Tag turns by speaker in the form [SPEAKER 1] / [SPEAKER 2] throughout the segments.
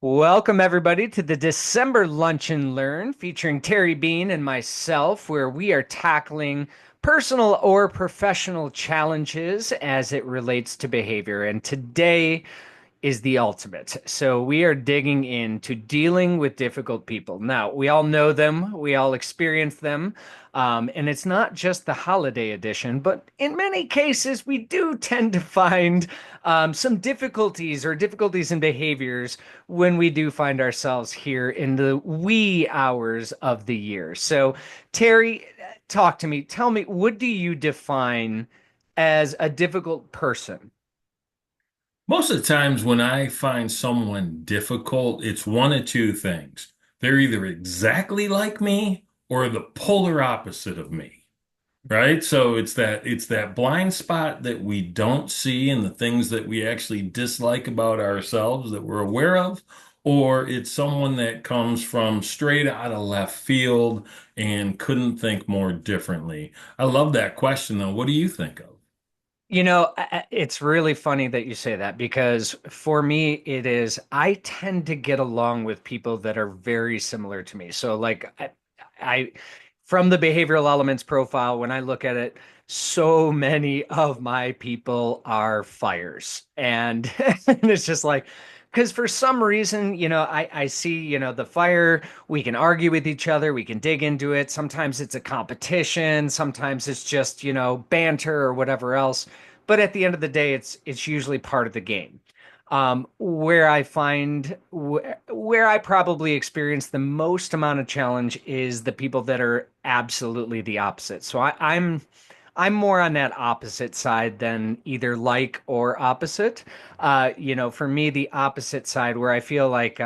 [SPEAKER 1] Welcome, everybody, to the December Lunch and Learn featuring Terry Bean and myself, where we are tackling personal or professional challenges as it relates to behavior. And today is the ultimate. So we are digging into dealing with difficult people. Now, we all know them, we all experience them. And it's not just the holiday edition, but in many cases, we do tend to find some difficulties in behaviors when we do find ourselves here in the wee hours of the year. So, Terry, talk to me. Tell me, what do you define as a difficult person?
[SPEAKER 2] Most of the times when I find someone difficult, it's one of two things. They're either exactly like me or the polar opposite of me, right? So it's that blind spot that we don't see and the things that we actually dislike about ourselves that we're aware of, or it's someone that comes from straight out of left field and couldn't think more differently. I love that question though. What do you think of?
[SPEAKER 1] It's really funny that you say that because for me, I tend to get along with people that are very similar to me. So, I from the behavioral elements profile, when I look at it, so many of my people are fires. And, and it's just like, because for some reason, I see, the fire, we can argue with each other, we can dig into it. Sometimes it's a competition, sometimes it's just, banter or whatever else. But at the end of the day, it's usually part of the game. Where I probably experience the most amount of challenge is the people that are absolutely the opposite. So I'm more on that opposite side than either like or opposite. For me, the opposite side where I feel like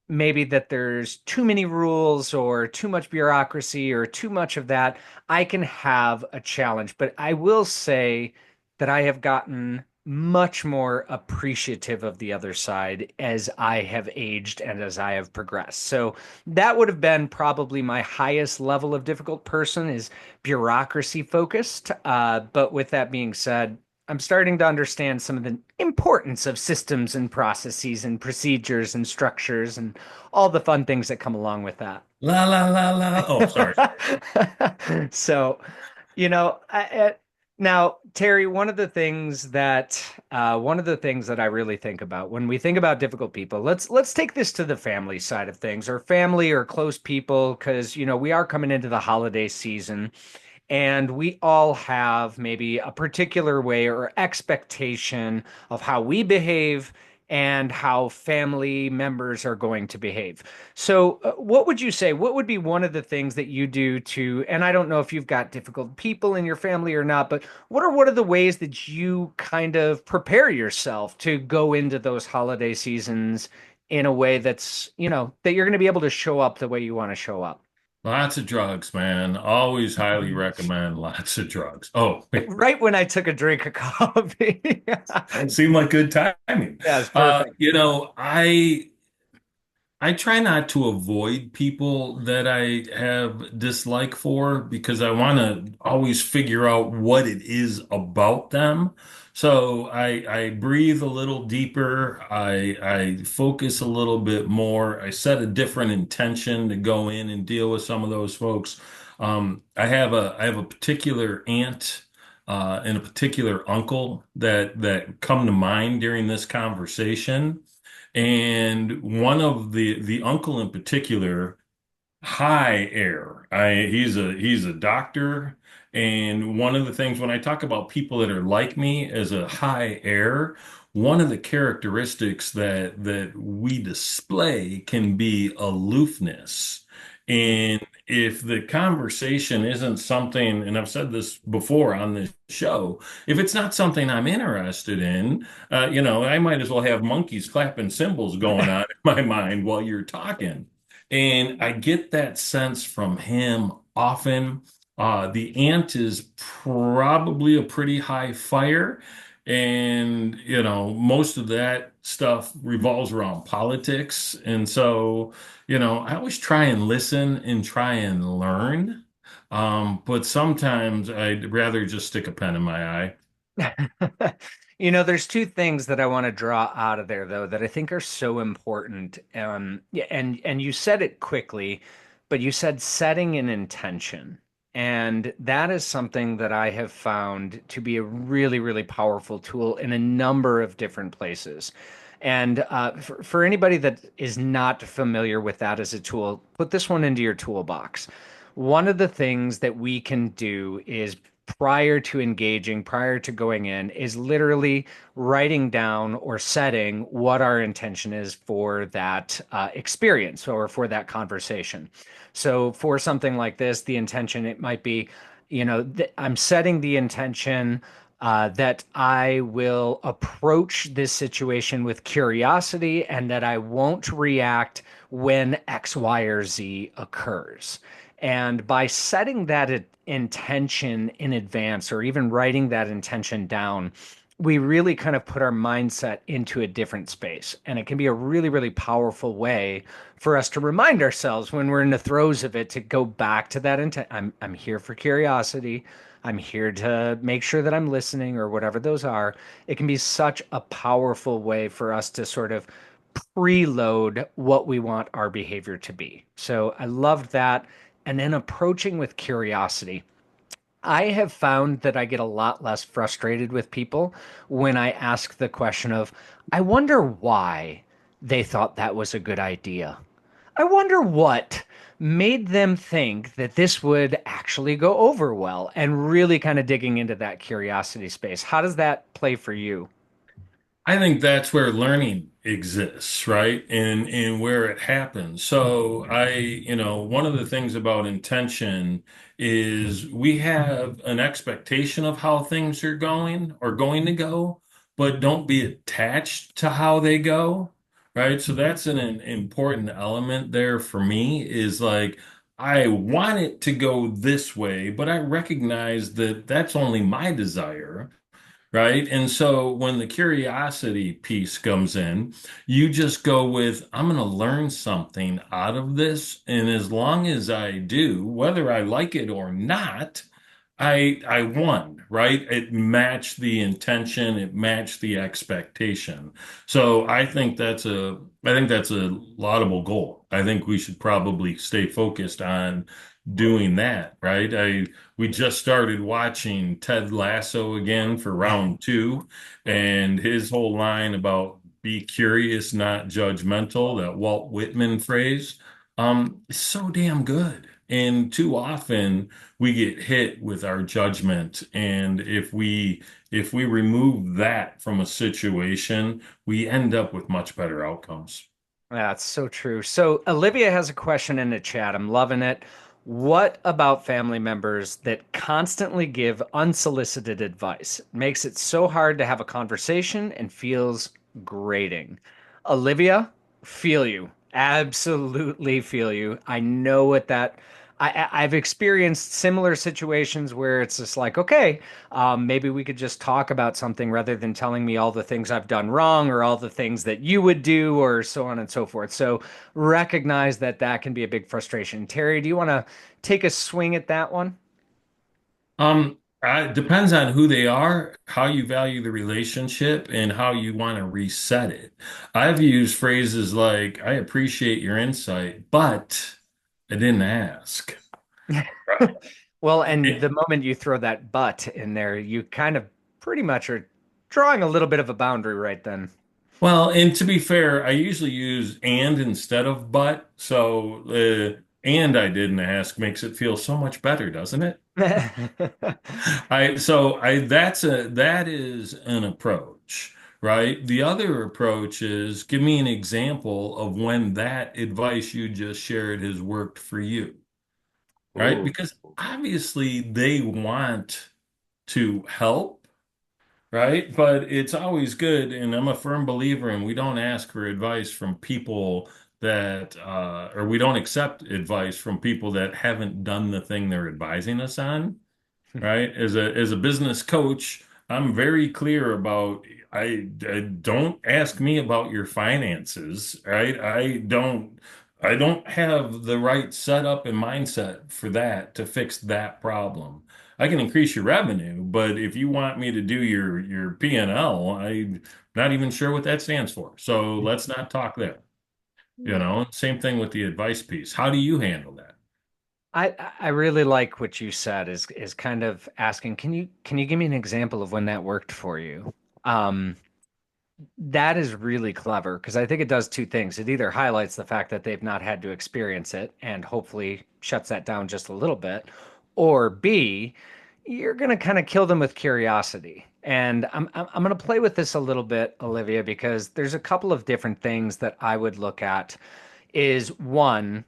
[SPEAKER 1] maybe that there's too many rules or too much bureaucracy or too much of that, I can have a challenge. But I will say that I have gotten much more appreciative of the other side as I have aged and as I have progressed. So that would have been probably my highest level of difficult person is bureaucracy focused. But with that being said, I'm starting to understand some of the importance of systems and processes and procedures and structures and all the fun things that come along with that.
[SPEAKER 2] La la la la. Oh, sorry.
[SPEAKER 1] So, now, Terry, one of the things that I really think about when we think about difficult people, let's take this to the family side of things, or family or close people, because we are coming into the holiday season. And we all have maybe a particular way or expectation of how we behave and how family members are going to behave. So, what would you say? What would be one of the things that you do to, and I don't know if you've got difficult people in your family or not, but what are one of the ways that you kind of prepare yourself to go into those holiday seasons in a way that you're going to be able to show up the way you want to show up?
[SPEAKER 2] Lots of drugs, man. Always highly recommend lots of drugs. Oh, wait.
[SPEAKER 1] Right when I took a drink of coffee.
[SPEAKER 2] Seemed like good timing.
[SPEAKER 1] Yeah, it's perfect.
[SPEAKER 2] I try not to avoid people that I have dislike for because I want to always figure out what it is about them. So I breathe a little deeper. I focus a little bit more. I set a different intention to go in and deal with some of those folks. I have a particular aunt and a particular uncle that come to mind during this conversation. And one of the uncle in particular, high air. He's a doctor, and one of the things when I talk about people that are like me as a high air, one of the characteristics that we display can be aloofness. And if the conversation isn't something, and I've said this before on this show, if it's not something I'm interested in, I might as well have monkeys clapping cymbals going on in my mind while you're talking. And I get that sense from him often. The ant is probably a pretty high fire. And, most of that stuff revolves around politics. And so, I always try and listen and try and learn. But sometimes I'd rather just stick a pen in my eye.
[SPEAKER 1] There's two things that I want to draw out of there, though, that I think are so important. Yeah, and you said it quickly, but you said setting an intention, and that is something that I have found to be a really, really powerful tool in a number of different places. And for anybody that is not familiar with that as a tool, put this one into your toolbox. One of the things that we can do is prior to going in, is literally writing down or setting what our intention is for that experience or for that conversation. So for something like this, the intention, it might be, I'm setting the intention that I will approach this situation with curiosity and that I won't react when X, Y, or Z occurs. And by setting that intention in advance or even writing that intention down, we really kind of put our mindset into a different space. And it can be a really, really powerful way for us to remind ourselves when we're in the throes of it to go back to that intent. I'm here for curiosity. I'm here to make sure that I'm listening or whatever those are. It can be such a powerful way for us to sort of preload what we want our behavior to be. So I loved that. And then approaching with curiosity. I have found that I get a lot less frustrated with people when I ask the question of, I wonder why they thought that was a good idea. I wonder what made them think that this would actually go over well, and really kind of digging into that curiosity space. How does that play for you?
[SPEAKER 2] I think that's where learning exists, right? And where it happens. So one of the things about intention is we have an expectation of how things are going or going to go, but don't be attached to how they go, right? So that's an important element there for me is like I want it to go this way, but I recognize that that's only my desire. Right. And so when the curiosity piece comes in, you just go with, I'm going to learn something out of this. And as long as I do, whether I like it or not, I won, right? It matched the intention, it matched the expectation. So I think that's a laudable goal. I think we should probably stay focused on doing that, right? We just started watching Ted Lasso again for round two, and his whole line about be curious, not judgmental, that Walt Whitman phrase, is so damn good. And too often we get hit with our judgment. And if we remove that from a situation, we end up with much better outcomes.
[SPEAKER 1] That's so true. So, Olivia has a question in the chat. I'm loving it. What about family members that constantly give unsolicited advice? Makes it so hard to have a conversation and feels grating. Olivia, feel you. Absolutely feel you. I know what that. I've experienced similar situations where it's just like, okay, maybe we could just talk about something rather than telling me all the things I've done wrong or all the things that you would do or so on and so forth. So recognize that that can be a big frustration. Terry, do you want to take a swing at that one?
[SPEAKER 2] It depends on who they are, how you value the relationship, and how you want to reset it. I've used phrases like, I appreciate your insight, but I didn't ask.
[SPEAKER 1] Well, and the moment you throw that but in there, you kind of pretty much are drawing a little bit of a boundary right then.
[SPEAKER 2] Well, and to be fair, I usually use and instead of but. So, and I didn't ask makes it feel so much better, doesn't it? That is an approach, right? The other approach is give me an example of when that advice you just shared has worked for you, right?
[SPEAKER 1] Ooh.
[SPEAKER 2] Because obviously they want to help, right? But it's always good, and I'm a firm believer in we don't ask for advice from people or we don't accept advice from people that haven't done the thing they're advising us on, right? As a business coach, I'm very clear about I don't ask me about your finances, right? I don't have the right setup and mindset for that to fix that problem. I can increase your revenue, but if you want me to do your P&L, I'm not even sure what that stands for. So let's not talk there. You know, same thing with the advice piece. How do you handle that?
[SPEAKER 1] I really like what you said is kind of asking, can you give me an example of when that worked for you? Um, that is really clever because I think it does two things. It either highlights the fact that they've not had to experience it and hopefully shuts that down just a little bit, or B, you're going to kind of kill them with curiosity. And I'm going to play with this a little bit, Olivia, because there's a couple of different things that I would look at. Is one,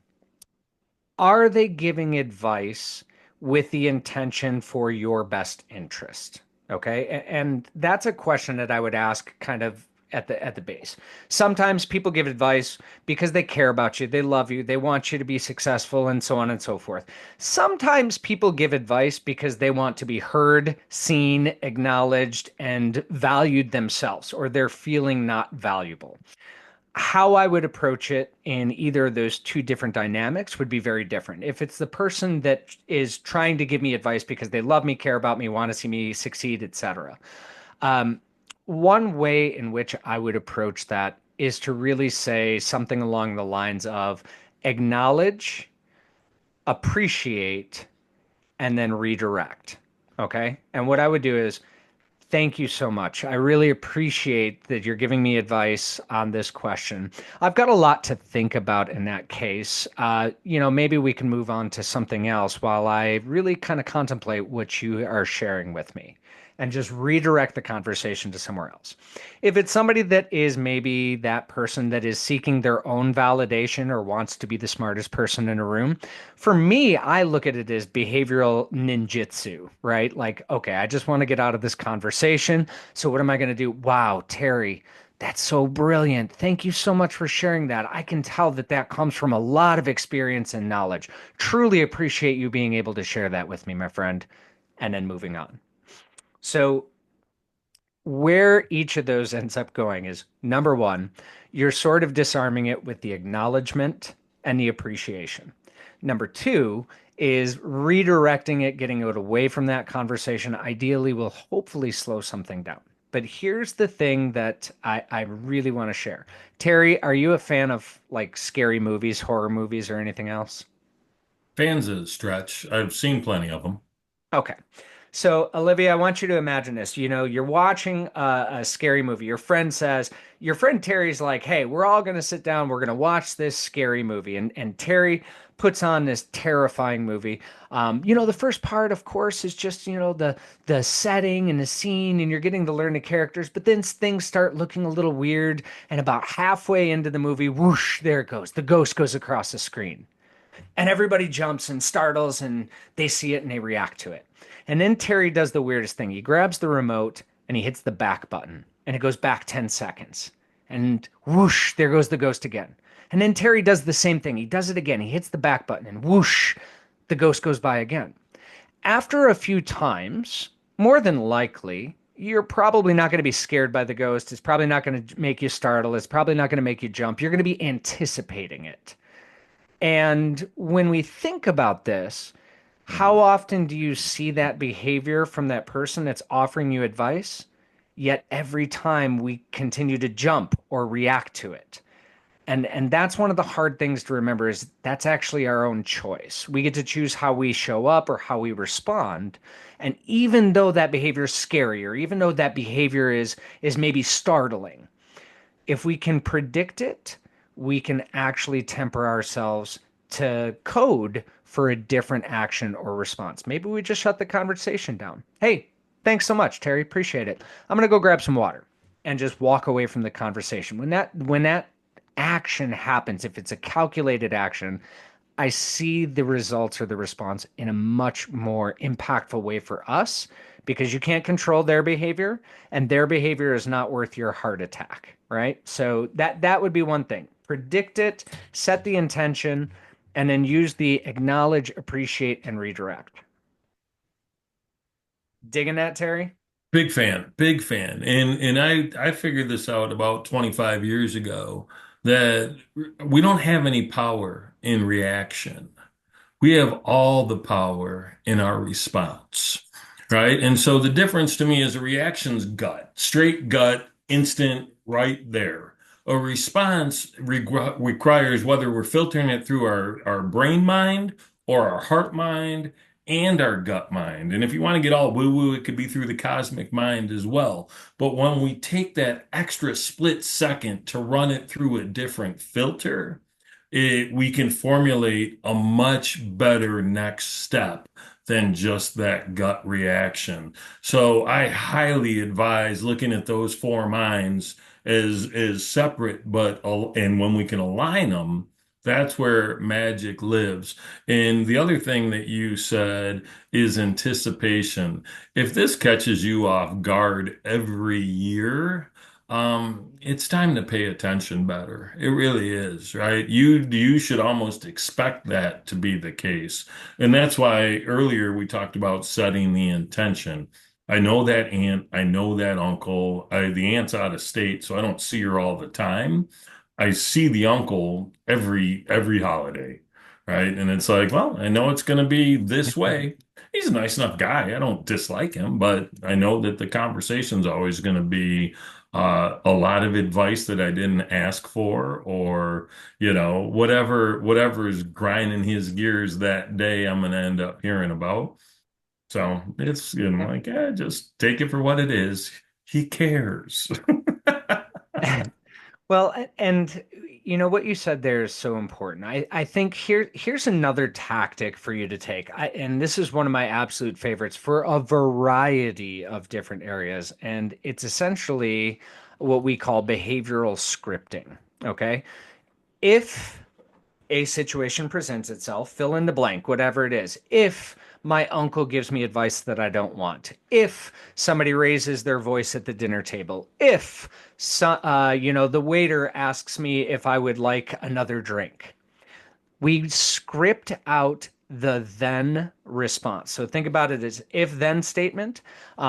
[SPEAKER 1] are they giving advice with the intention for your best interest? Okay. And that's a question that I would ask kind of at the base. Sometimes people give advice because they care about you, they love you, they want you to be successful, and so on and so forth. Sometimes people give advice because they want to be heard, seen, acknowledged, and valued themselves, or they're feeling not valuable. How I would approach it in either of those two different dynamics would be very different. If it's the person that is trying to give me advice because they love me, care about me, want to see me succeed, etc. Um, One way in which I would approach that is to really say something along the lines of acknowledge, appreciate, and then redirect. Okay. And what I would do is thank you so much. I really appreciate that you're giving me advice on this question. I've got a lot to think about in that case. Maybe we can move on to something else while I really kind of contemplate what you are sharing with me and just redirect the conversation to somewhere else. If it's somebody that is maybe that person that is seeking their own validation or wants to be the smartest person in a room, for me, I look at it as behavioral ninjutsu, right? Like, okay, I just want to get out of this conversation. So what am I going to do? Wow, Terry, that's so brilliant. Thank you so much for sharing that. I can tell that that comes from a lot of experience and knowledge. Truly appreciate you being able to share that with me, my friend. And then moving on. So where each of those ends up going is number one, you're sort of disarming it with the acknowledgement and the appreciation. Number two is redirecting it, getting it away from that conversation, ideally will hopefully slow something down. But here's the thing that I really want to share. Terry, are you a fan of like scary movies, horror movies, or anything else?
[SPEAKER 2] Fans a stretch. I've seen plenty of them.
[SPEAKER 1] Okay. So, Olivia, I want you to imagine this. You're watching a scary movie. Your friend Terry's like, hey, we're all going to sit down. We're going to watch this scary movie. And Terry puts on this terrifying movie. The first part, of course, is just, the setting and the scene, and you're getting to learn the characters. But then things start looking a little weird. And about halfway into the movie, whoosh, there it goes. The ghost goes across the screen and everybody jumps and startles and they see it and they react to it. And then Terry does the weirdest thing. He grabs the remote and he hits the back button and it goes back 10 seconds. And whoosh, there goes the ghost again. And then Terry does the same thing. He does it again. He hits the back button and whoosh, the ghost goes by again. After a few times, more than likely, you're probably not going to be scared by the ghost. It's probably not going to make you startle. It's probably not going to make you jump. You're going to be anticipating it. And when we think about this, how often do you see that behavior from that person that's offering you advice? Yet every time we continue to jump or react to it. And that's one of the hard things to remember is that's actually our own choice. We get to choose how we show up or how we respond. And even though that behavior is scary, or even though that behavior is maybe startling, if we can predict it, we can actually temper ourselves to code for a different action or response. Maybe we just shut the conversation down. Hey, thanks so much, Terry. Appreciate it. I'm going to go grab some water and just walk away from the conversation. When that action happens, if it's a calculated action, I see the results or the response in a much more impactful way for us because you can't control their behavior and their behavior is not worth your heart attack, right? So that would be one thing. Predict it, set the intention, and then use the acknowledge, appreciate, and redirect. Digging that, Terry?
[SPEAKER 2] Big fan, big fan. And I figured this out about 25 years ago that we don't have any power in reaction. We have all the power in our response, right? And so the difference to me is a reaction's gut, straight gut, instant, right there. A response requires whether we're filtering it through our brain mind or our heart mind and our gut mind. And if you want to get all woo-woo, it could be through the cosmic mind as well. But when we take that extra split second to run it through a different filter, we can formulate a much better next step than just that gut reaction. So I highly advise looking at those four minds as separate, but and when we can align them, that's where magic lives. And the other thing that you said is anticipation. If this catches you off guard every year, it's time to pay attention better. It really is, right? You should almost expect that to be the case. And that's why earlier we talked about setting the intention. I know that aunt, I know that uncle. The aunt's out of state, so I don't see her all the time. I see the uncle every holiday, right? And it's like, well, I know it's going to be this way. He's a nice enough guy. I don't dislike him, but I know that the conversation's always going to be a lot of advice that I didn't ask for, or whatever is grinding his gears that day, I'm going to end up hearing about. So it's like, just take it for what it is. He cares.
[SPEAKER 1] Well, and you know what you said there is so important. I think here's another tactic for you to take. And this is one of my absolute favorites for a variety of different areas. And it's essentially what we call behavioral scripting. Okay. If a situation presents itself, fill in the blank, whatever it is. If my uncle gives me advice that I don't want, if somebody raises their voice at the dinner table, if the waiter asks me if I would like another drink, we script out the then response. So think about it as if then statement.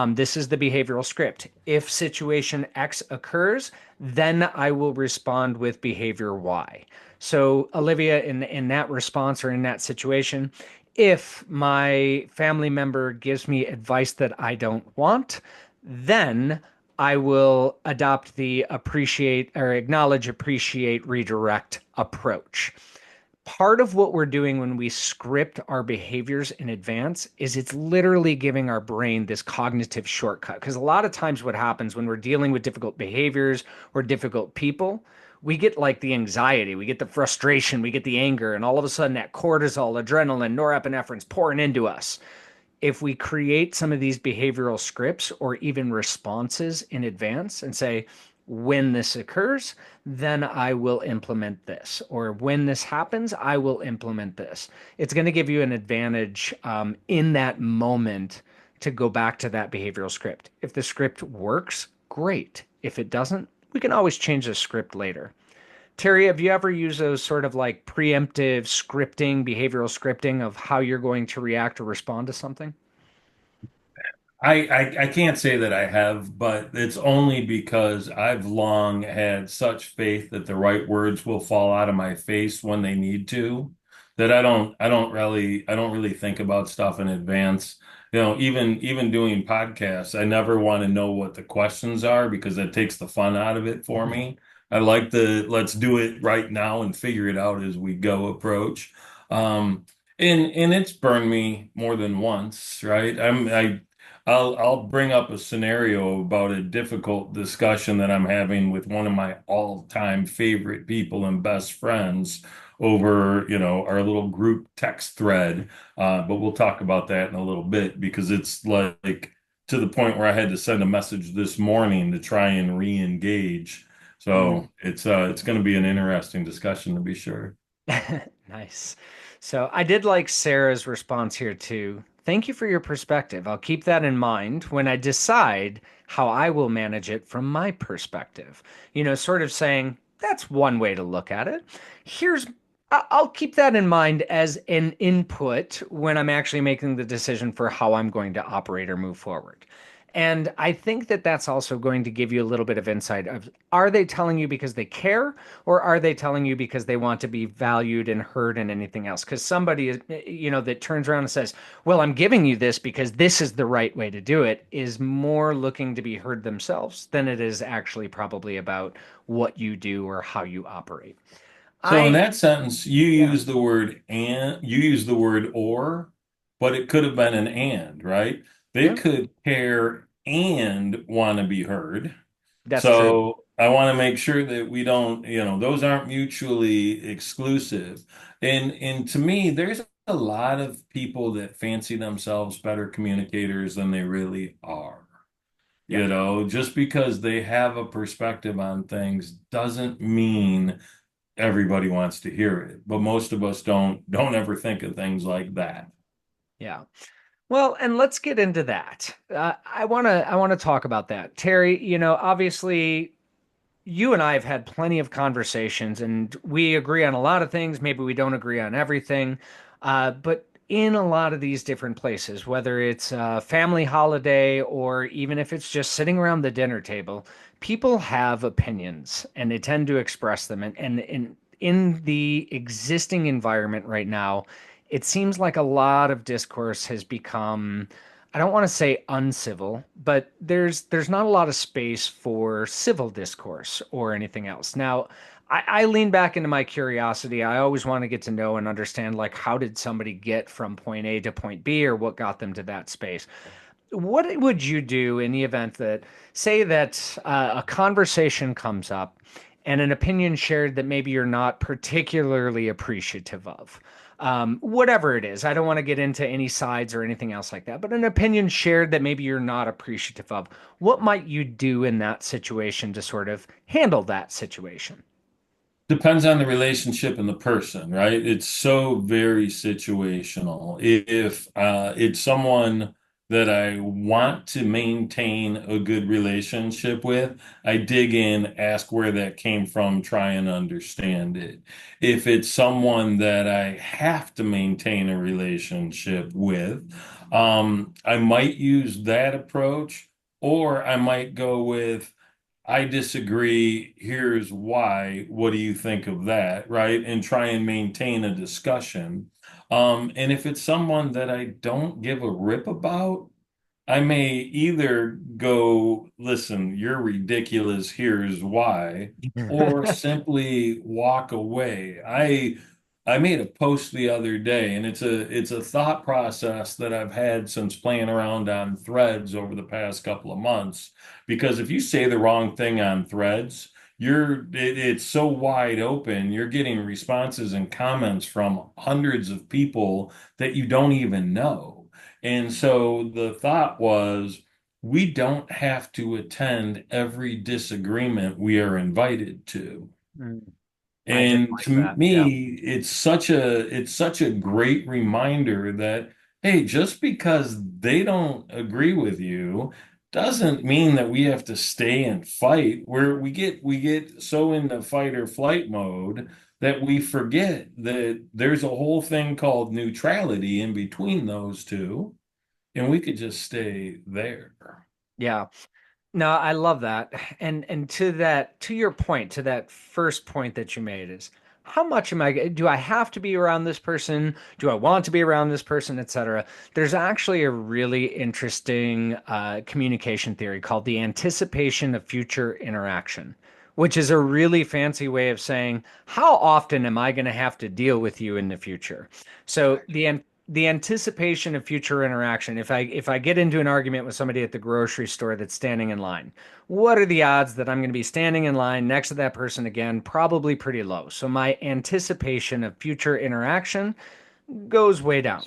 [SPEAKER 1] This is the behavioral script. If situation X occurs, then I will respond with behavior Y. So Olivia, in that response or in that situation, if my family member gives me advice that I don't want, then I will adopt the appreciate or acknowledge, appreciate, redirect approach. Part of what we're doing when we script our behaviors in advance is it's literally giving our brain this cognitive shortcut. Because a lot of times, what happens when we're dealing with difficult behaviors or difficult people, we get like the anxiety, we get the frustration, we get the anger, and all of a sudden that cortisol, adrenaline, norepinephrine's pouring into us. If we create some of these behavioral scripts or even responses in advance and say, when this occurs, then I will implement this. Or when this happens, I will implement this. It's going to give you an advantage in that moment to go back to that behavioral script. If the script works, great. If it doesn't, we can always change the script later. Terry, have you ever used those sort of like preemptive scripting, behavioral scripting of how you're going to react or respond to something?
[SPEAKER 2] I can't say that I have, but it's only because I've long had such faith that the right words will fall out of my face when they need to, that I don't really think about stuff in advance. Even doing podcasts, I never want to know what the questions are because that takes the fun out of it for me. I like the let's do it right now and figure it out as we go approach. And it's burned me more than once, right? I'll bring up a scenario about a difficult discussion that I'm having with one of my all-time favorite people and best friends over, our little group text thread. But we'll talk about that in a little bit because it's like to the point where I had to send a message this morning to try and re-engage.
[SPEAKER 1] Mm.
[SPEAKER 2] So it's going to be an interesting discussion to be sure.
[SPEAKER 1] Nice. So I did like Sarah's response here too. Thank you for your perspective. I'll keep that in mind when I decide how I will manage it from my perspective. Sort of saying that's one way to look at it. I'll keep that in mind as an input when I'm actually making the decision for how I'm going to operate or move forward. And I think that that's also going to give you a little bit of insight of, are they telling you because they care, or are they telling you because they want to be valued and heard and anything else? Because somebody is, that turns around and says, well, I'm giving you this because this is the right way to do it, is more looking to be heard themselves than it is actually probably about what you do or how you operate.
[SPEAKER 2] So in
[SPEAKER 1] I,
[SPEAKER 2] that sentence, you
[SPEAKER 1] yeah,
[SPEAKER 2] use the word and, you use the word or, but it could have been an and, right? They
[SPEAKER 1] yeah,
[SPEAKER 2] could care and want to be heard.
[SPEAKER 1] that's true.
[SPEAKER 2] So I want to make sure that we don't, those aren't mutually exclusive. And to me, there's a lot of people that fancy themselves better communicators than they really are.
[SPEAKER 1] Yeah.
[SPEAKER 2] Just because they have a perspective on things doesn't mean everybody wants to hear it. But most of us don't ever think of things like that.
[SPEAKER 1] Yeah. Well, and let's get into that. I want to talk about that. Terry, obviously you and I have had plenty of conversations and we agree on a lot of things. Maybe we don't agree on everything. But in a lot of these different places, whether it's a family holiday or even if it's just sitting around the dinner table, people have opinions and they tend to express them. And in the existing environment right now, it seems like a lot of discourse has become, I don't want to say uncivil, but there's not a lot of space for civil discourse or anything else. Now, I lean back into my curiosity. I always want to get to know and understand, like, how did somebody get from point A to point B, or what got them to that space? What would you do in the event that, say that a conversation comes up and an opinion shared that maybe you're not particularly appreciative of? Whatever it is, I don't want to get into any sides or anything else like that, but an opinion shared that maybe you're not appreciative of. What might you do in that situation to sort of handle that situation?
[SPEAKER 2] Depends on the relationship and the person, right? It's so very situational. If it's someone that I want to maintain a good relationship with, I dig in, ask where that came from, try and understand it. If it's someone that I have to maintain a relationship with, I might use that approach, or I might go with, I disagree. Here's why. What do you think of that? Right. And try and maintain a discussion. And if it's someone that I don't give a rip about, I may either go, listen, you're ridiculous, here's why, or simply walk away. I made a post the other day, and it's a thought process that I've had since playing around on threads over the past couple of months. Because if you say the wrong thing on threads, it's so wide open, you're getting responses and comments from hundreds of people that you don't even know. And so the thought was, we don't have to attend every disagreement we are invited to.
[SPEAKER 1] Mm, I think
[SPEAKER 2] And
[SPEAKER 1] like
[SPEAKER 2] to
[SPEAKER 1] that. Yeah.
[SPEAKER 2] me, it's such a great reminder that, hey, just because they don't agree with you doesn't mean that we have to stay and fight. Where we get so into fight or flight mode that we forget that there's a whole thing called neutrality in between those two, and we could just stay there.
[SPEAKER 1] Yeah. No, I love that. And to that, to your point, to that first point that you made is, how much do I have to be around this person? Do I want to be around this person, etc.? There's actually a really interesting communication theory called the anticipation of future interaction, which is a really fancy way of saying, how often am I going to have to deal with you in the future? So the anticipation of future interaction. If I get into an argument with somebody at the grocery store that's standing in line, what are the odds that I'm going to be standing in line next to that person again? Probably pretty low. So my anticipation of future interaction goes way down.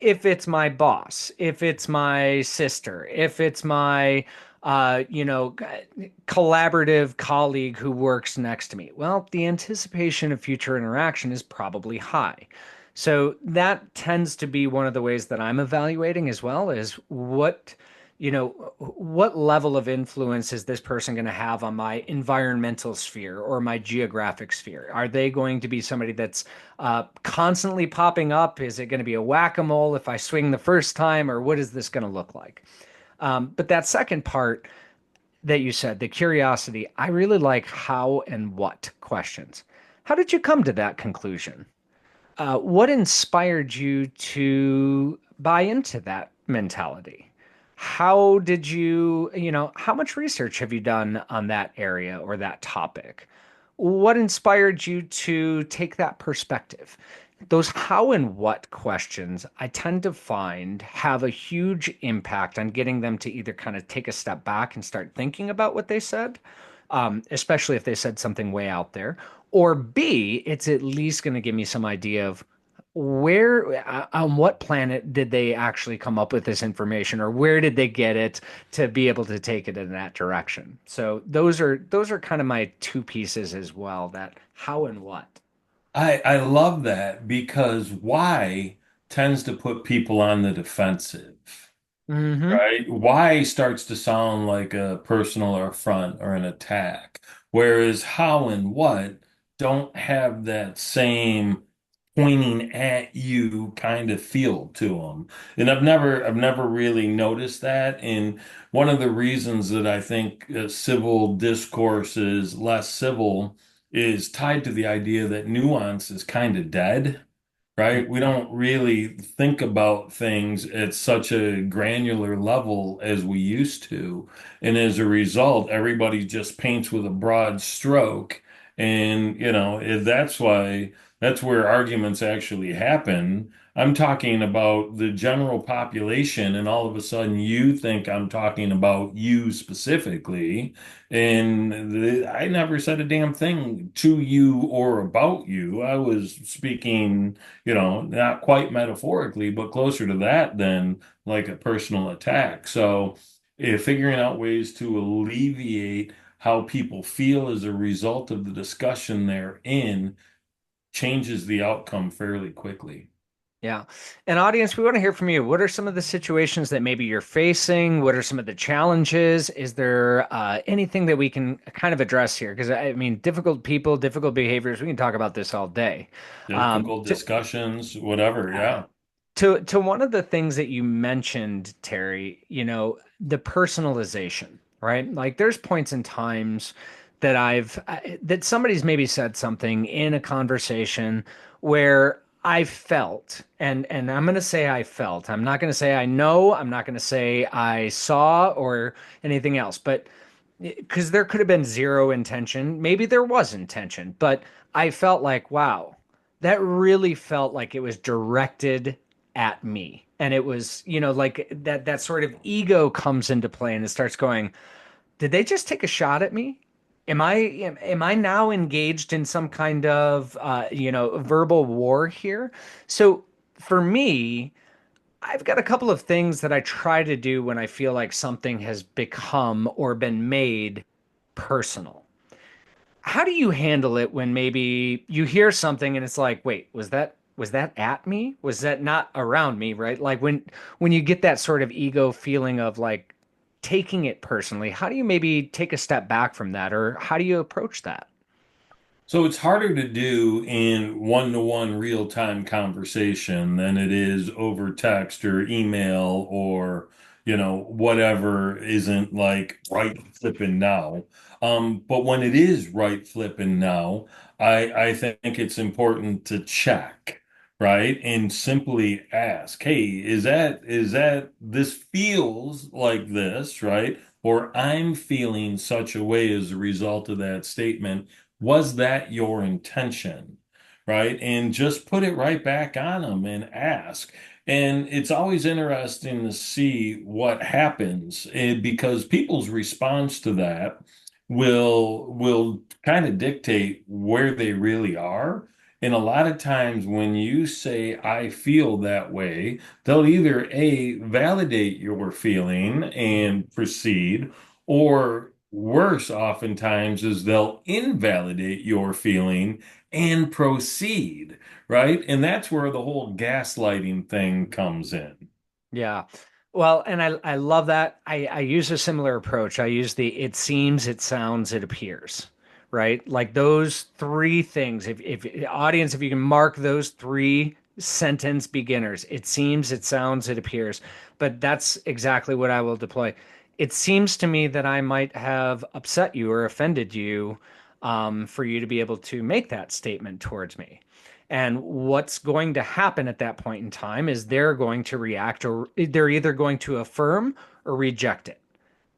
[SPEAKER 1] If it's my boss, if it's my sister, if it's my collaborative colleague who works next to me, well, the anticipation of future interaction is probably high. So that tends to be one of the ways that I'm evaluating as well, is what level of influence is this person going to have on my environmental sphere or my geographic sphere? Are they going to be somebody that's constantly popping up? Is it going to be a whack-a-mole if I swing the first time, or what is this going to look like? But that second part that you said, the curiosity, I really like how and what questions. How did you come to that conclusion? What inspired you to buy into that mentality? How did how much research have you done on that area or that topic? What inspired you to take that perspective? Those how and what questions I tend to find have a huge impact on getting them to either kind of take a step back and start thinking about what they said, especially if they said something way out there, or B, it's at least going to give me some idea of on what planet did they actually come up with this information, or where did they get it to be able to take it in that direction. So those are kind of my two pieces as well, that how and what.
[SPEAKER 2] I love that because why tends to put people on the defensive.
[SPEAKER 1] Hmm.
[SPEAKER 2] Right? Why starts to sound like a personal affront or an attack, whereas how and what don't have that same pointing at you kind of feel to them. And I've never really noticed that. And one of the reasons that I think civil discourse is less civil is tied to the idea that nuance is kind of dead, right? We don't really think about things at such a granular level as we used to. And as a result, everybody just paints with a broad stroke. And, that's where arguments actually happen. I'm talking about the general population, and all of a sudden you think I'm talking about you specifically. And I never said a damn thing to you or about you. I was speaking, not quite metaphorically, but closer to that than like a personal attack. So, figuring out ways to alleviate how people feel as a result of the discussion they're in changes the outcome fairly quickly.
[SPEAKER 1] Yeah. And audience, we want to hear from you. What are some of the situations that maybe you're facing? What are some of the challenges? Is there anything that we can kind of address here? Because I mean, difficult people, difficult behaviors, we can talk about this all day. Um,
[SPEAKER 2] Difficult
[SPEAKER 1] to,
[SPEAKER 2] discussions, whatever.
[SPEAKER 1] uh,
[SPEAKER 2] Yeah.
[SPEAKER 1] to one of the things that you mentioned, Terry, the personalization, right? Like there's points and times that that somebody's maybe said something in a conversation where I felt, and I'm going to say I felt. I'm not going to say I know, I'm not going to say I saw or anything else, but because there could have been zero intention, maybe there was intention, but I felt like, wow, that really felt like it was directed at me. And it was, like that sort of ego comes into play and it starts going, did they just take a shot at me? Am I now engaged in some kind of verbal war here? So for me, I've got a couple of things that I try to do when I feel like something has become or been made personal. How do you handle it when maybe you hear something and it's like, wait, was that at me? Was that not around me, right? Like when you get that sort of ego feeling of like taking it personally, how do you maybe take a step back from that, or how do you approach that?
[SPEAKER 2] So it's harder to do in one-to-one real-time conversation than it is over text or email or, whatever isn't like right flipping now. But when it is right flipping now, I think it's important to check, right? And simply ask, hey, is that this feels like this, right? Or I'm feeling such a way as a result of that statement, was that your intention? Right? And just put it right back on them and ask. And it's always interesting to see what happens, because people's response to that will kind of dictate where they really are. And a lot of times when you say, I feel that way, they'll either A, validate your feeling and proceed, or worse, oftentimes, is they'll invalidate your feeling and proceed, right? And that's where the whole gaslighting thing comes in.
[SPEAKER 1] Yeah. Well, and I love that. I use a similar approach. I use the it seems, it sounds, it appears, right? Like those three things. If audience, if you can mark those three sentence beginners. It seems, it sounds, it appears, but that's exactly what I will deploy. It seems to me that I might have upset you or offended you for you to be able to make that statement towards me. And what's going to happen at that point in time is they're going to react, or they're either going to affirm or reject it,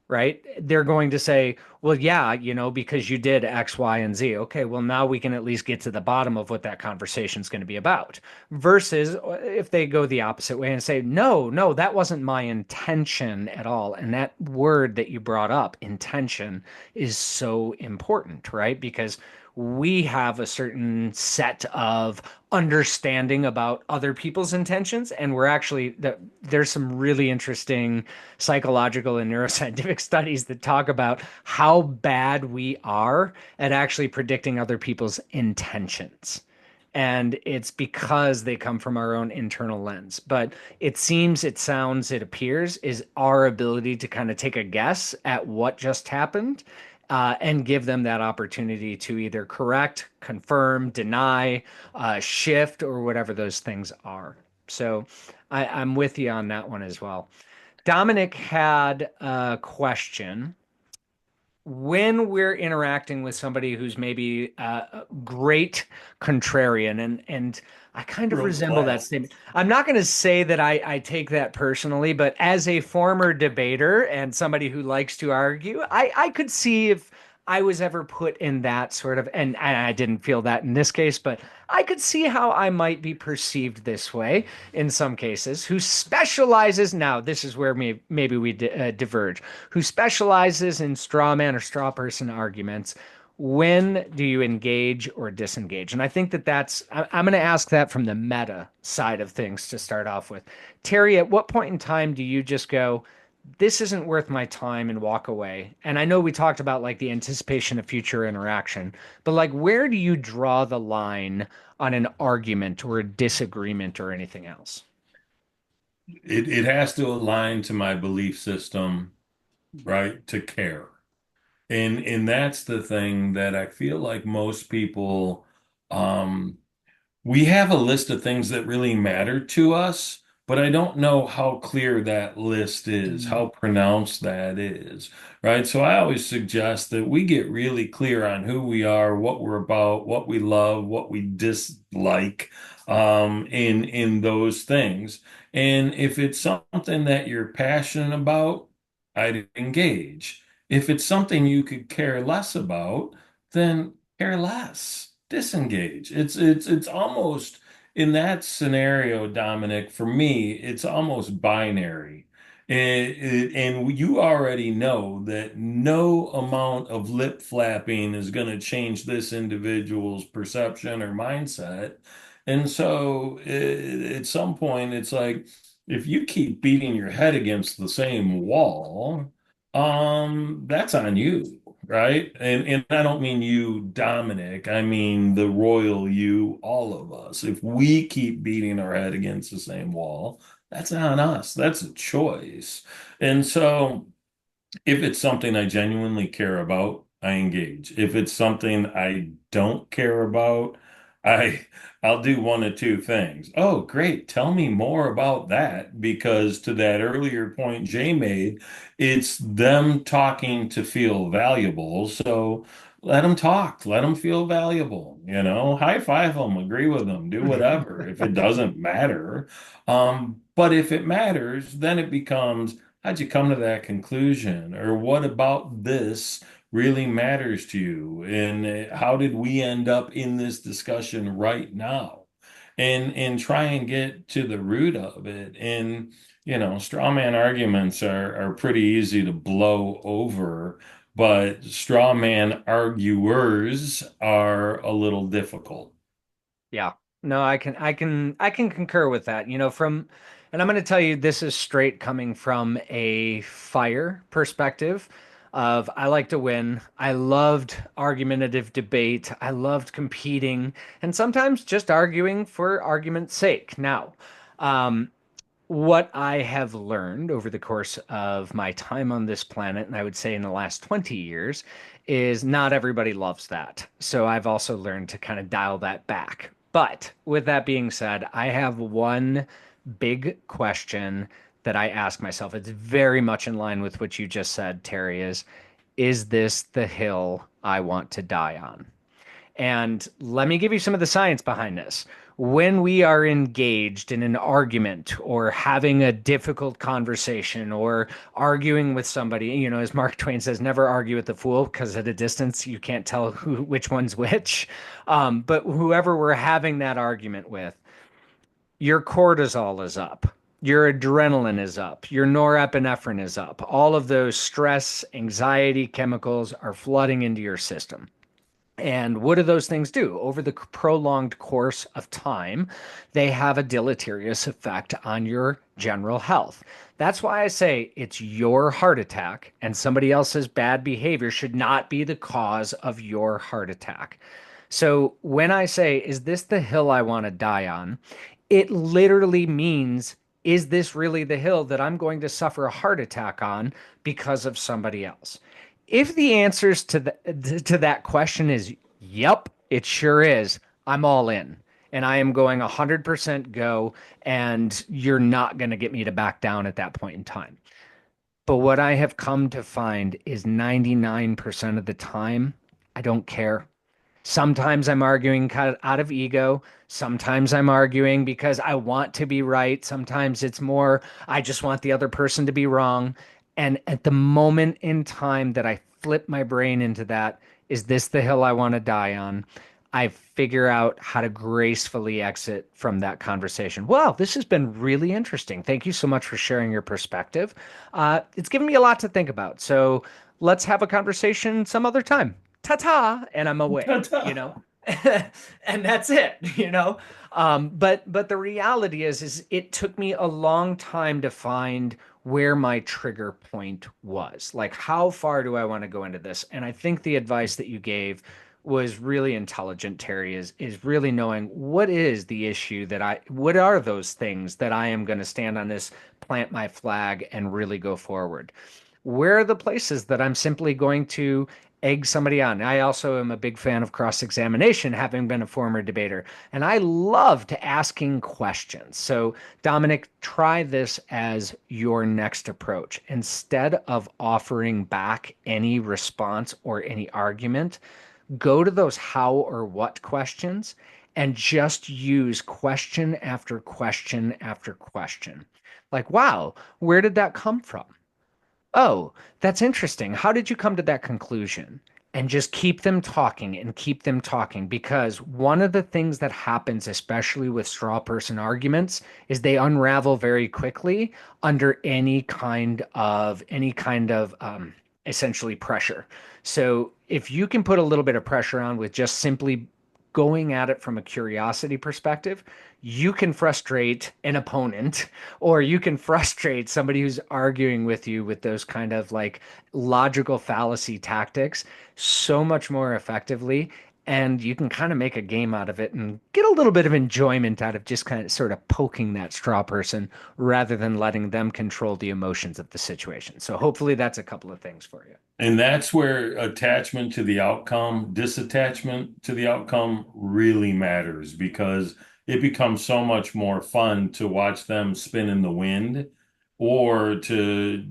[SPEAKER 1] right? They're going to say, well, yeah, because you did X, Y, and Z. Okay, well, now we can at least get to the bottom of what that conversation is going to be about. Versus if they go the opposite way and say, no, no, that wasn't my intention at all. And that word that you brought up, intention, is so important, right? Because we have a certain set of understanding about other people's intentions, and we're actually there's some really interesting psychological and neuroscientific studies that talk about how bad we are at actually predicting other people's intentions. And it's because they come from our own internal lens. But it seems, it sounds, it appears is our ability to kind of take a guess at what just happened, and give them that opportunity to either correct, confirm, deny, shift, or whatever those things are. So I'm with you on that one as well. Dominic had a question. When we're interacting with somebody who's maybe a great contrarian, and I kind of
[SPEAKER 2] World
[SPEAKER 1] resemble that
[SPEAKER 2] class.
[SPEAKER 1] statement. I'm not going to say that I take that personally, but as a former debater and somebody who likes to argue, I could see if I was ever put in that sort of, and I didn't feel that in this case, but I could see how I might be perceived this way in some cases, who specializes, now this is where maybe we diverge, who specializes in straw man or straw person arguments. When do you engage or disengage? And I think that I'm going to ask that from the meta side of things to start off with. Terry, at what point in time do you just go, this isn't worth my time, and walk away? And I know we talked about like the anticipation of future interaction, but like where do you draw the line on an argument or a disagreement or anything else?
[SPEAKER 2] It has to align to my belief system, right? To care. And that's the thing that I feel like most people um we have a list of things that really matter to us, but I don't know how clear that list is,
[SPEAKER 1] Mm.
[SPEAKER 2] how pronounced that is, right? So I always suggest that we get really clear on who we are, what we're about, what we love, what we dislike, in those things. And if it's something that you're passionate about, I'd engage. If it's something you could care less about, then care less, disengage. It's almost in that scenario, Dominic, for me, it's almost binary. And you already know that no amount of lip flapping is going to change this individual's perception or mindset. And so at some point, it's like if you keep beating your head against the same wall, that's on you, right? And I don't mean you, Dominic. I mean the royal you, all of us. If we keep beating our head against the same wall, that's on us. That's a choice. And so if it's something I genuinely care about, I engage. If it's something I don't care about, I I'll do one of two things. Oh, great. Tell me more about that because to that earlier point Jay made, it's them talking to feel valuable. So let them talk, let them feel valuable, high five them, agree with them, do whatever if it doesn't matter. But if it matters, then it becomes how'd you come to that conclusion? Or what about this really matters to you? And how did we end up in this discussion right now? And try and get to the root of it. And, straw man arguments are pretty easy to blow over, but straw man arguers are a little difficult.
[SPEAKER 1] Yeah. No, I can concur with that. And I'm going to tell you this is straight coming from a fire perspective of I like to win. I loved argumentative debate. I loved competing and sometimes just arguing for argument's sake. Now, um, what I have learned over the course of my time on this planet, and I would say in the last 20 years, is not everybody loves that. So I've also learned to kind of dial that back. But with that being said, I have one big question that I ask myself. It's very much in line with what you just said, Terry, is this the hill I want to die on? And let me give you some of the science behind this. When we are engaged in an argument or having a difficult conversation or arguing with somebody, as Mark Twain says, never argue with the fool because at a distance you can't tell which one's which. But whoever we're having that argument with, your cortisol is up. Your adrenaline is up. Your norepinephrine is up. All of those stress, anxiety chemicals are flooding into your system. And what do those things do? Over the prolonged course of time, they have a deleterious effect on your general health. That's why I say it's your heart attack, and somebody else's bad behavior should not be the cause of your heart attack. So when I say, is this the hill I want to die on? It literally means, is this really the hill that I'm going to suffer a heart attack on because of somebody else? If the answers to that question is yep, it sure is, I'm all in. And I am going 100% go, and you're not going to get me to back down at that point in time. But what I have come to find is 99% of the time, I don't care. Sometimes I'm arguing kind of out of ego. Sometimes I'm arguing because I want to be right. Sometimes it's more, I just want the other person to be wrong. And at the moment in time that I flip my brain into that, is this the hill I want to die on? I figure out how to gracefully exit from that conversation. Well, this has been really interesting. Thank you so much for sharing your perspective. It's given me a lot to think about. So let's have a conversation some other time. Ta-ta, and I'm away,
[SPEAKER 2] Ta-ta.
[SPEAKER 1] and that's it. But the reality is it took me a long time to find where my trigger point was. Like, how far do I want to go into this? And I think the advice that you gave was really intelligent, Terry, is really knowing what is the issue what are those things that I am going to stand on this, plant my flag, and really go forward. Where are the places that I'm simply going to egg somebody on? I also am a big fan of cross examination, having been a former debater, and I loved asking questions. So, Dominic, try this as your next approach. Instead of offering back any response or any argument, go to those how or what questions and just use question after question after question. Like, wow, where did that come from? Oh, that's interesting. How did you come to that conclusion? And just keep them talking and keep them talking, because one of the things that happens, especially with straw person arguments, is they unravel very quickly under any kind of essentially pressure. So if you can put a little bit of pressure on with just simply going at it from a curiosity perspective, you can frustrate an opponent, or you can frustrate somebody who's arguing with you with those kind of like logical fallacy tactics so much more effectively. And you can kind of make a game out of it and get a little bit of enjoyment out of just kind of sort of poking that straw person rather than letting them control the emotions of the situation. So hopefully that's a couple of things for you.
[SPEAKER 2] And that's where attachment to the outcome, disattachment to the outcome really matters because it becomes so much more fun to watch them spin in the wind or to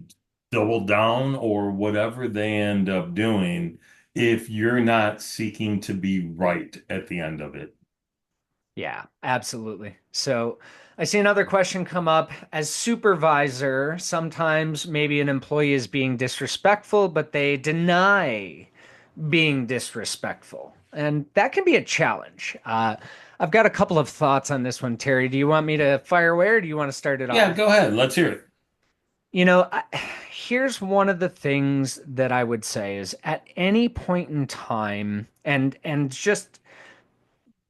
[SPEAKER 2] double down or whatever they end up doing if you're not seeking to be right at the end of it.
[SPEAKER 1] Yeah, absolutely. So I see another question come up. As supervisor, sometimes maybe an employee is being disrespectful, but they deny being disrespectful. And that can be a challenge. I've got a couple of thoughts on this one, Terry. Do you want me to fire away or do you want to start it
[SPEAKER 2] Yeah,
[SPEAKER 1] off?
[SPEAKER 2] go ahead. Let's hear it.
[SPEAKER 1] You know, I, Here's one of the things that I would say is at any point in time, and just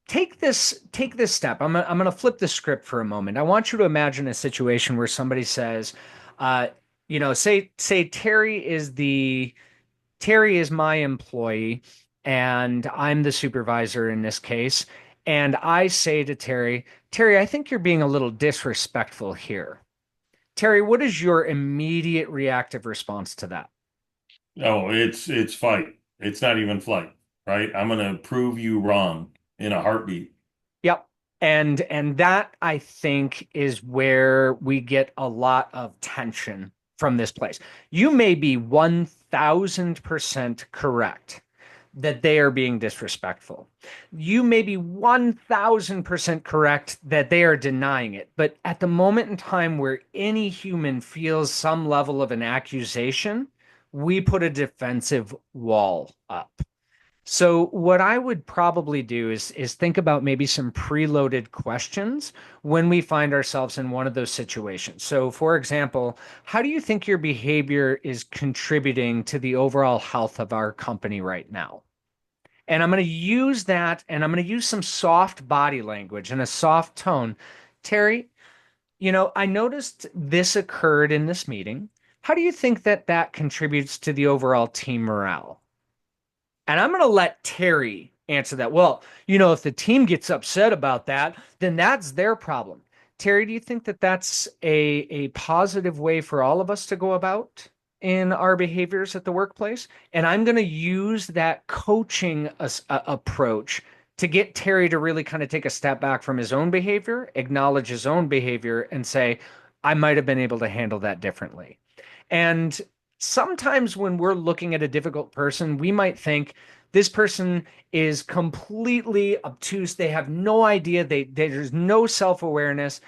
[SPEAKER 1] take this step. I'm gonna flip the script for a moment. I want you to imagine a situation where somebody says, uh, say Terry is my employee and I'm the supervisor in this case, and I say to Terry, I think you're being a little disrespectful here. Terry, what is your immediate reactive response to that?
[SPEAKER 2] Oh, it's fight. It's not even flight, right? I'm gonna prove you wrong in a heartbeat.
[SPEAKER 1] Yep. And that I think is where we get a lot of tension from this place. You may be 1000% correct that they are being disrespectful. You may be 1000% correct that they are denying it. But at the moment in time where any human feels some level of an accusation, we put a defensive wall up. So what I would probably do is think about maybe some preloaded questions when we find ourselves in one of those situations. So for example, how do you think your behavior is contributing to the overall health of our company right now? And I'm going to use that and I'm going to use some soft body language and a soft tone. Terry, I noticed this occurred in this meeting. How do you think that that contributes to the overall team morale? And I'm going to let Terry answer that. Well, if the team gets upset about that, then that's their problem. Terry, do you think that that's a positive way for all of us to go about in our behaviors at the workplace? And I'm going to use that coaching approach to get Terry to really kind of take a step back from his own behavior, acknowledge his own behavior, and say, I might have been able to handle that differently. And sometimes when we're looking at a difficult person, we might think this person is completely obtuse. They have no idea. There's no self-awareness.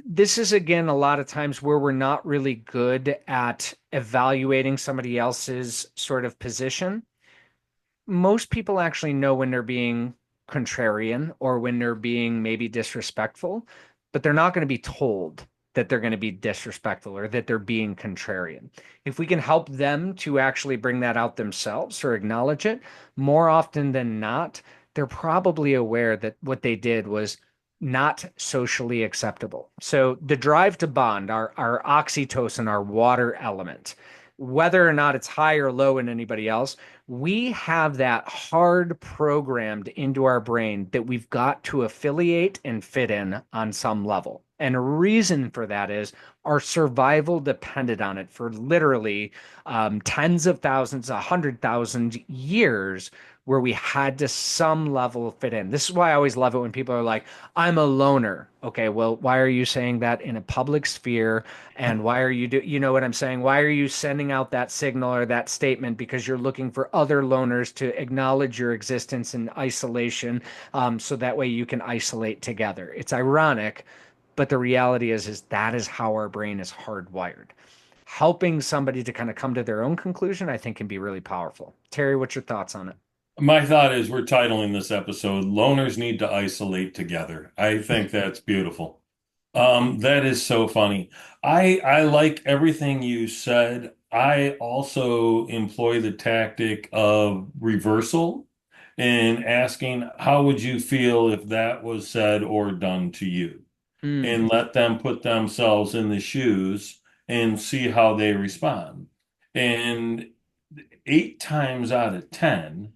[SPEAKER 1] This is again a lot of times where we're not really good at evaluating somebody else's sort of position. Most people actually know when they're being contrarian or when they're being maybe disrespectful, but they're not going to be told that they're going to be disrespectful or that they're being contrarian. If we can help them to actually bring that out themselves or acknowledge it, more often than not, they're probably aware that what they did was not socially acceptable. So the drive to bond, our oxytocin, our water element, whether or not it's high or low in anybody else, we have that hard programmed into our brain that we've got to affiliate and fit in on some level. And a reason for that is our survival depended on it for literally tens of thousands, 100,000 years, where we had to some level fit in. This is why I always love it when people are like, I'm a loner. Okay, well, why are you saying that in a public sphere? And why are you know what I'm saying? Why are you sending out that signal or that statement? Because you're looking for other loners to acknowledge your existence in isolation, so that way you can isolate together. It's ironic, but the reality is that is how our brain is hardwired. Helping somebody to kind of come to their own conclusion, I think, can be really powerful. Terry, what's your thoughts on it?
[SPEAKER 2] My thought is we're titling this episode Loners Need to Isolate Together. I think that's beautiful. That is so funny. I like everything you said. I also employ the tactic of reversal and asking, how would you feel if that was said or done to you?
[SPEAKER 1] Mm,
[SPEAKER 2] And let them put themselves in the shoes and see how they respond. And 8 times out of 10,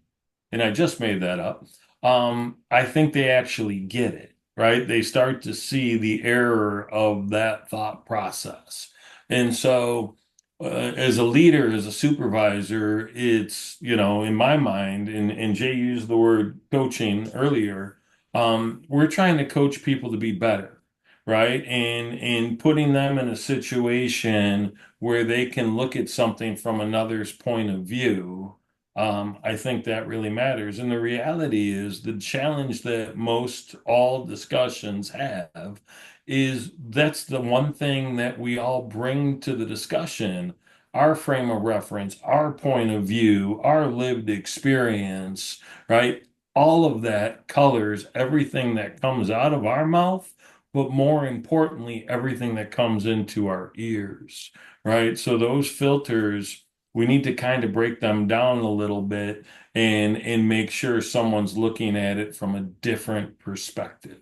[SPEAKER 2] and I just made that up, I think they actually get it, right? They start to see the error of that thought process. And so, as a leader, as a supervisor, it's, in my mind, and Jay used the word coaching earlier, we're trying to coach people to be better, right? And putting them in a situation where they can look at something from another's point of view. I think that really matters. And the reality is the challenge that most all discussions have is that's the one thing that we all bring to the discussion, our frame of reference, our point of view, our lived experience, right? All of that colors everything that comes out of our mouth, but more importantly, everything that comes into our ears, right? So those filters, we need to kind of break them down a little bit and make sure someone's looking at it from a different perspective.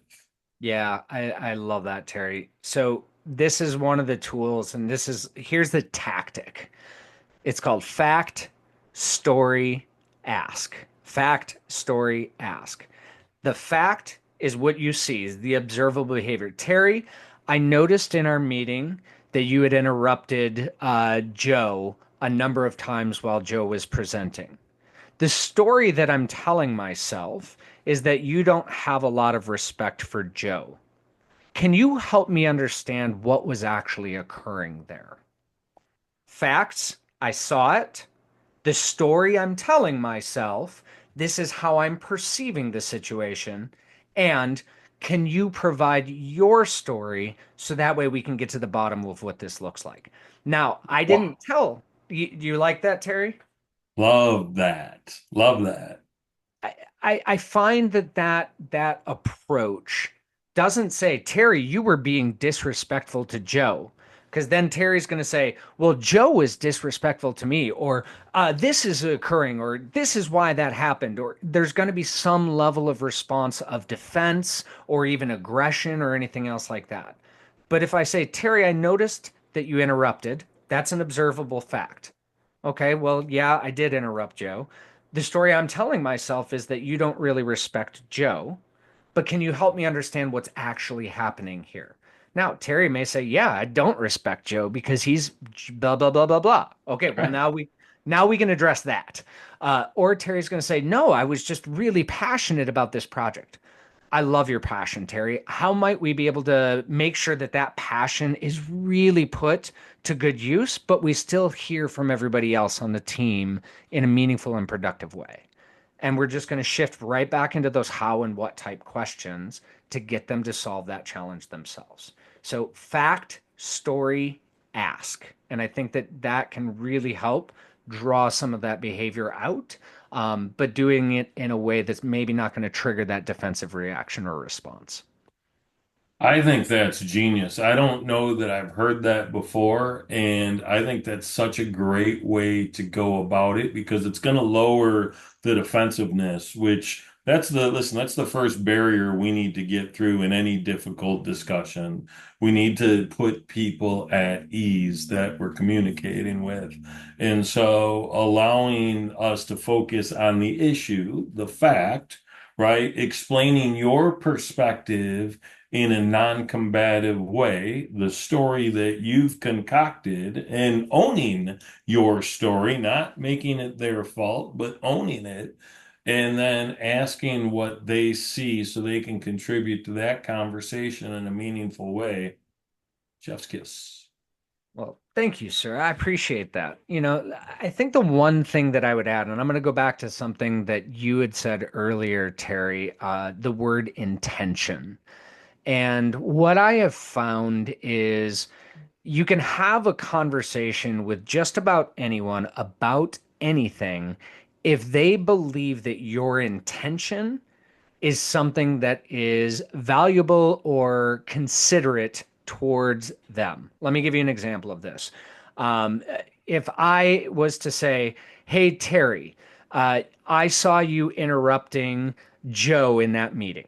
[SPEAKER 1] yeah, I love that, Terry. So this is one of the tools, and here's the tactic. It's called fact, story, ask. Fact, story, ask. The fact is what you see, is the observable behavior. Terry, I noticed in our meeting that you had interrupted Joe a number of times while Joe was presenting. The story that I'm telling myself is that you don't have a lot of respect for Joe. Can you help me understand what was actually occurring there? Facts, I saw it. The story I'm telling myself, this is how I'm perceiving the situation. And can you provide your story so that way we can get to the bottom of what this looks like? Now, I
[SPEAKER 2] Wow.
[SPEAKER 1] didn't tell you, you like that, Terry?
[SPEAKER 2] Love that. Love that.
[SPEAKER 1] I find that that approach doesn't say, Terry, you were being disrespectful to Joe. Because then Terry's going to say, well, Joe was disrespectful to me, or this is occurring, or this is why that happened, or there's going to be some level of response of defense or even aggression or anything else like that. But if I say, Terry, I noticed that you interrupted, that's an observable fact. Okay, well, yeah, I did interrupt Joe. The story I'm telling myself is that you don't really respect Joe, but can you help me understand what's actually happening here? Now, Terry may say, "Yeah, I don't respect Joe because he's blah blah blah blah blah." Okay, well now we can address that. Or Terry's going to say, "No, I was just really passionate about this project." I love your passion, Terry. How might we be able to make sure that that passion is really put to good use, but we still hear from everybody else on the team in a meaningful and productive way? And we're just going to shift right back into those how and what type questions to get them to solve that challenge themselves. So, fact, story, ask. And I think that that can really help draw some of that behavior out, but doing it in a way that's maybe not going to trigger that defensive reaction or response.
[SPEAKER 2] I think that's genius. I don't know that I've heard that before, and I think that's such a great way to go about it because it's going to lower the defensiveness, which that's the first barrier we need to get through in any difficult discussion. We need to put people at ease that we're communicating with. And so allowing us to focus on the issue, the fact, right? Explaining your perspective in a non-combative way, the story that you've concocted and owning your story, not making it their fault, but owning it, and then asking what they see so they can contribute to that conversation in a meaningful way. Chef's kiss.
[SPEAKER 1] Well, thank you, sir. I appreciate that. I think the one thing that I would add, and I'm going to go back to something that you had said earlier, Terry, the word intention. And what I have found is you can have a conversation with just about anyone about anything if they believe that your intention is something that is valuable or considerate towards them. Let me give you an example of this. Um, if I was to say, hey, Terry, I saw you interrupting Joe in that meeting.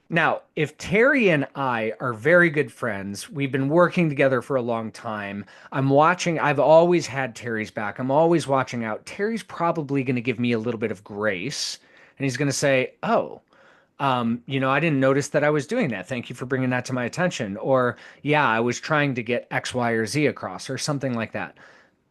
[SPEAKER 1] Now, if Terry and I are very good friends, we've been working together for a long time. I've always had Terry's back. I'm always watching out. Terry's probably going to give me a little bit of grace. And he's going to say, oh, I didn't notice that I was doing that. Thank you for bringing that to my attention. Or, yeah, I was trying to get X, Y, or Z across, or something like that.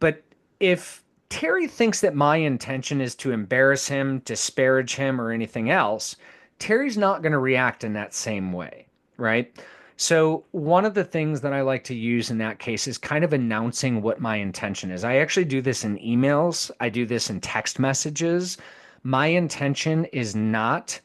[SPEAKER 1] But if Terry thinks that my intention is to embarrass him, disparage him, or anything else, Terry's not going to react in that same way, right? So, one of the things that I like to use in that case is kind of announcing what my intention is. I actually do this in emails, I do this in text messages. My intention is not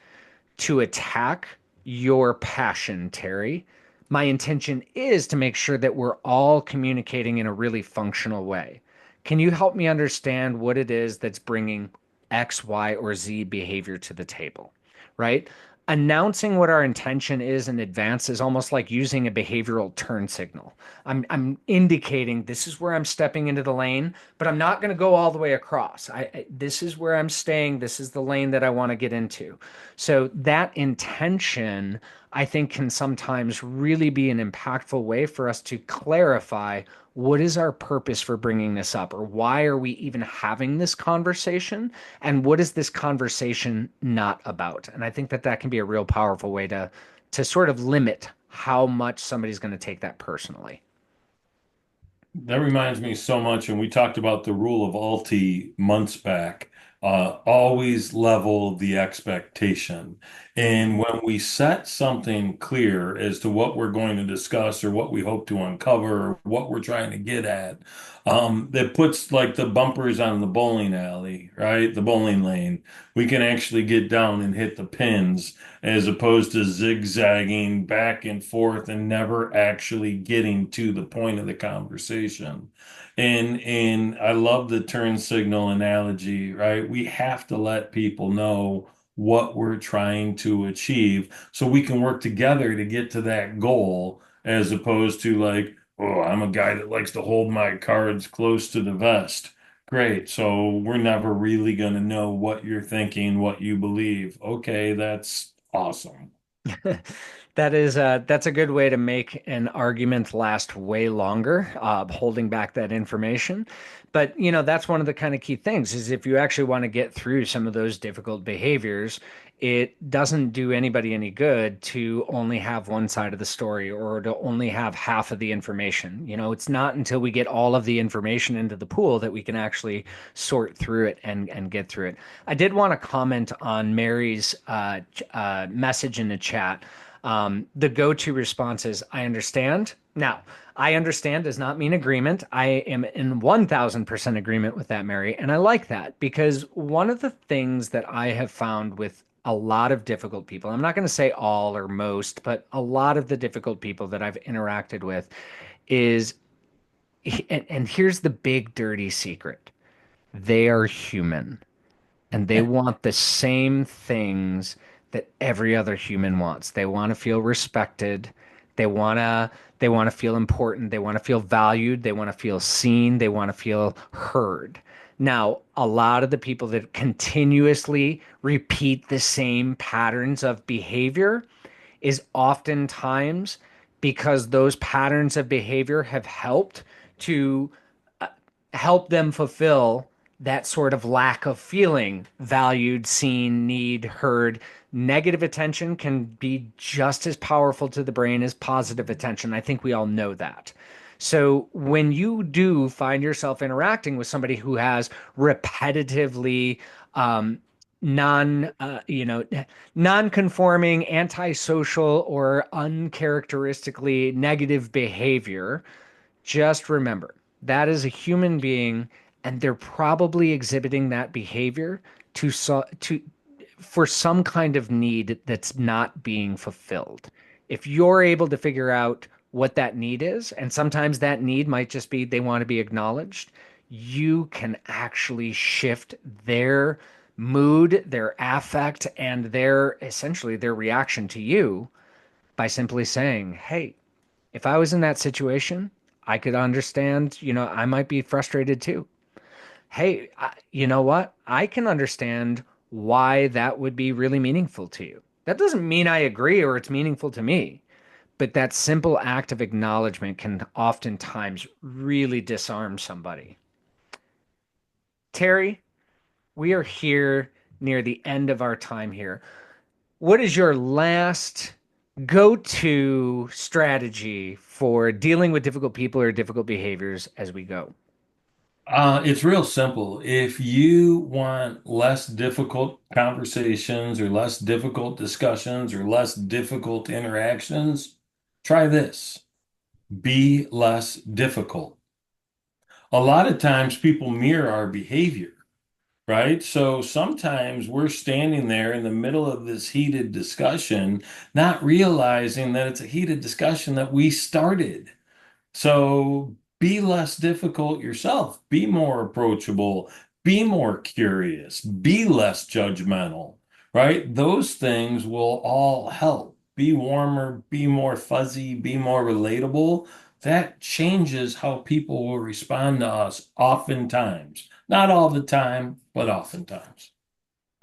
[SPEAKER 1] to attack your passion, Terry. My intention is to make sure that we're all communicating in a really functional way. Can you help me understand what it is that's bringing X, Y, or Z behavior to the table? Right? Announcing what our intention is in advance is almost like using a behavioral turn signal. I'm indicating this is where I'm stepping into the lane, but I'm not going to go all the way across. This is where I'm staying. This is the lane that I want to get into. So that intention, I think, can sometimes really be an impactful way for us to clarify what is our purpose for bringing this up, or why are we even having this conversation, and what is this conversation not about? And I think that that can be a real powerful way to sort of limit how much somebody's going to take that personally.
[SPEAKER 2] That reminds me so much, and we talked about the rule of Alti months back. Always level the expectation. And when we set something clear as to what we're going to discuss or what we hope to uncover or what we're trying to get at, that puts like the bumpers on the bowling alley, right? The bowling lane. We can actually get down and hit the pins as opposed to zigzagging back and forth and never actually getting to the point of the conversation. And I love the turn signal analogy, right? We have to let people know what we're trying to achieve so we can work together to get to that goal as opposed to like, oh, I'm a guy that likes to hold my cards close to the vest. Great. So we're never really going to know what you're thinking, what you believe. Okay, that's awesome.
[SPEAKER 1] That's a good way to make an argument last way longer, holding back that information. But that's one of the kind of key things is if you actually want to get through some of those difficult behaviors, it doesn't do anybody any good to only have one side of the story or to only have half of the information. It's not until we get all of the information into the pool that we can actually sort through it and get through it. I did want to comment on Mary's message in the chat. The go-to response is, I understand. Now, I understand does not mean agreement. I am in 1000% agreement with that, Mary. And I like that because one of the things that I have found with a lot of difficult people, I'm not going to say all or most, but a lot of the difficult people that I've interacted with is, and here's the big dirty secret, they are human and they want the same things that every other human wants. They want to feel respected. They want to they want to feel important. They want to feel valued. They want to feel seen. They want to feel heard. Now, a lot of the people that continuously repeat the same patterns of behavior is oftentimes because those patterns of behavior have helped to help them fulfill that sort of lack of feeling valued, seen, need, heard. Negative attention can be just as powerful to the brain as positive attention. I think we all know that. So when you do find yourself interacting with somebody who has repetitively um, non non-conforming, antisocial, or uncharacteristically negative behavior, just remember that is a human being, and they're probably exhibiting that behavior to for some kind of need that's not being fulfilled. If you're able to figure out what that need is, and sometimes that need might just be they want to be acknowledged, you can actually shift their mood, their affect, and their essentially their reaction to you by simply saying, "Hey, if I was in that situation, I could understand, I might be frustrated too. Hey, you know what? I can understand why that would be really meaningful to you. That doesn't mean I agree or it's meaningful to me, but that simple act of acknowledgement can oftentimes really disarm somebody. Terry, we are here near the end of our time here. What is your last go-to strategy for dealing with difficult people or difficult behaviors as we go?
[SPEAKER 2] It's real simple. If you want less difficult conversations or less difficult discussions or less difficult interactions, try this. Be less difficult. A lot of times people mirror our behavior, right? So sometimes we're standing there in the middle of this heated discussion, not realizing that it's a heated discussion that we started. So be less difficult yourself, be more approachable, be more curious, be less judgmental, right? Those things will all help. Be warmer, be more fuzzy, be more relatable. That changes how people will respond to us oftentimes. Not all the time, but oftentimes.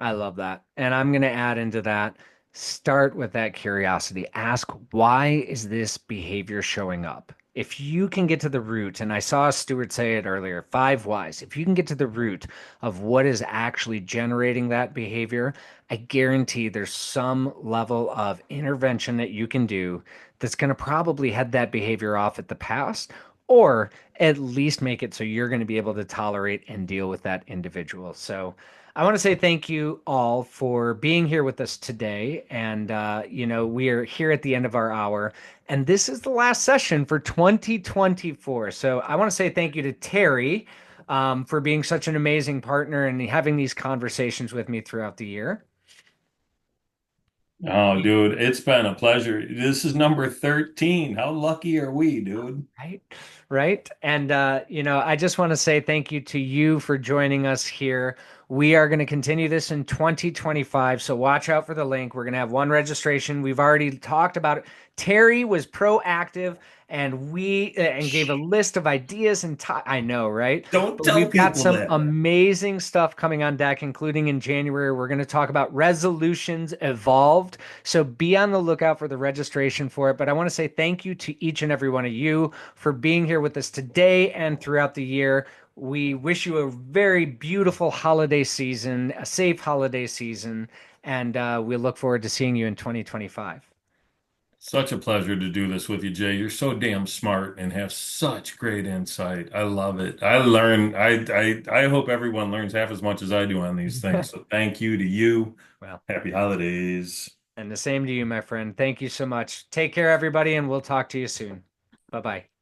[SPEAKER 1] I love that. And I'm going to add into that, start with that curiosity. Ask, why is this behavior showing up? If you can get to the root, and I saw Stuart say it earlier, 5 whys. If you can get to the root of what is actually generating that behavior, I guarantee there's some level of intervention that you can do that's going to probably head that behavior off at the pass or at least make it so you're going to be able to tolerate and deal with that individual. So I want to say thank you all for being here with us today. And, we are here at the end of our hour, and this is the last session for 2024. So I want to say thank you to Terry for being such an amazing partner and having these conversations with me throughout the year.
[SPEAKER 2] Oh, dude, it's been a pleasure. This is number 13. How lucky are we, dude?
[SPEAKER 1] Right. Right. And, I just want to say thank you to you for joining us here. We are going to continue this in 2025. So watch out for the link. We're going to have one registration. We've already talked about it. Terry was proactive and gave a
[SPEAKER 2] Shh,
[SPEAKER 1] list of ideas I know, right?
[SPEAKER 2] don't
[SPEAKER 1] But
[SPEAKER 2] tell
[SPEAKER 1] we've got
[SPEAKER 2] people
[SPEAKER 1] some
[SPEAKER 2] that.
[SPEAKER 1] amazing stuff coming on deck, including in January. We're going to talk about resolutions evolved. So be on the lookout for the registration for it. But I want to say thank you to each and every one of you for being here with us today and throughout the year. We wish you a very beautiful holiday season, a safe holiday season, and we look forward to seeing you in 2025.
[SPEAKER 2] Such a pleasure to do this with you, Jay. You're so damn smart and have such great insight. I love it. I hope everyone learns half as much as I do on these things. So thank you to you.
[SPEAKER 1] Well,
[SPEAKER 2] Happy holidays.
[SPEAKER 1] and the same to you, my friend. Thank you so much. Take care, everybody, and we'll talk to you soon. Bye bye.